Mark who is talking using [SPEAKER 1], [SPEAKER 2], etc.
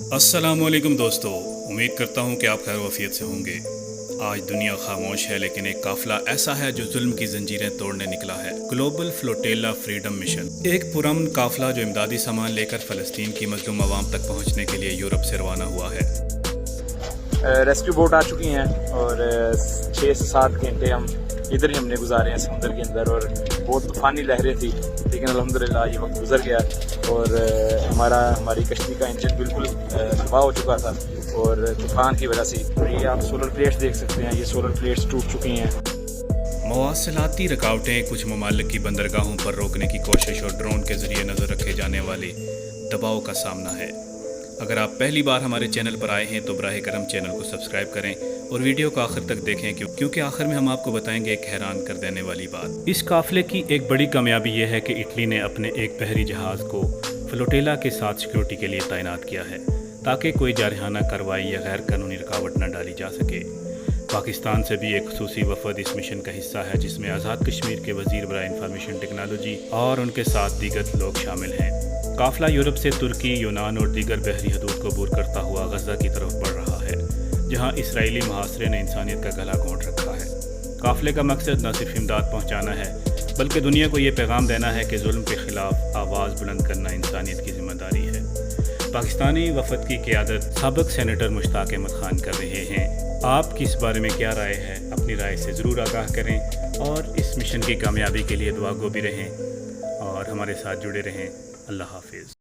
[SPEAKER 1] अस्सलाम वालेकुम दोस्तों, उम्मीद करता हूँ कि आप खैर वफ़ियत से होंगे। आज दुनिया खामोश है, लेकिन एक काफ़िला ऐसा है जो जुल्म की जंजीरें तोड़ने निकला है। ग्लोबल फ्लोटेला फ्रीडम मिशन, एक पुरअमन काफ़िला जो इमदादी सामान लेकर फ़लस्तीन की मज़लूम आवाम तक पहुँचने के लिए यूरोप से रवाना हुआ है।
[SPEAKER 2] रेस्क्यू बोट आ चुकी हैं और 6 से 7 घंटे हम इधर ही हमने गुजारे हैं समुद्र के अंदर, और बहुत तूफ़ानी लहरें थी, लेकिन अल्हम्दुलिल्लाह ये वक्त गुजर गया और हमारी कश्ती का इंजन बिल्कुल तबाह हो चुका था और तूफ़ान की वजह से। ये आप सोलर प्लेट्स देख सकते हैं, ये सोलर प्लेट्स टूट चुकी हैं।
[SPEAKER 1] मवासिलाती रुकावटें, कुछ ममालिक की बंदरगाहों पर रोकने की कोशिश और ड्रोन के ज़रिए नज़र रखे जाने वाले दबाव का सामना है। अगर आप पहली बार हमारे चैनल पर आए हैं तो बराह करम चैनल को सब्सक्राइब करें और वीडियो को आखिर तक देखें, क्योंकि आखिर में हम आपको बताएंगे एक हैरान कर देने वाली बात। इस काफ़िले की एक बड़ी कामयाबी यह है कि इटली ने अपने एक बहरी जहाज़ को फ्लोटेला के साथ सिक्योरिटी के लिए तैनात किया है, ताकि कोई जारहाना कार्रवाई या गैर कानूनी रुकावट न डाली जा सके। पाकिस्तान से भी एक खुसूसी वफद इस मिशन का हिस्सा है, जिसमें आज़ाद कश्मीर के वज़ीर बराए इंफॉर्मेशन टेक्नोलॉजी और उनके साथ दीगर लोग शामिल हैं। काफ़िला यूरोप से तुर्की, यूनान और दीगर बहरी हदूद को अबूर करता हुआ गज़ा की तरफ बढ़ रहा है, जहां इसराइली मुहासरे ने इंसानियत का गला घोंट रखा है। काफ़िले का मकसद न सिर्फ इमदाद पहुंचाना है, बल्कि दुनिया को ये पैगाम देना है कि जुल्म के ख़िलाफ़ आवाज़ बुलंद करना इंसानियत की ज़िम्मेदारी है। पाकिस्तानी वफद की क़ियादत साबिक़ सेनेटर मुश्ताक अहमद खान कर रहे हैं। आपकी इस बारे में क्या राय है? अपनी राय से ज़रूर आगाह करें और इस मिशन की कामयाबी के लिए दुआ गो भी रहें और हमारे साथ जुड़े रहें। अल्लाह हाफिज़।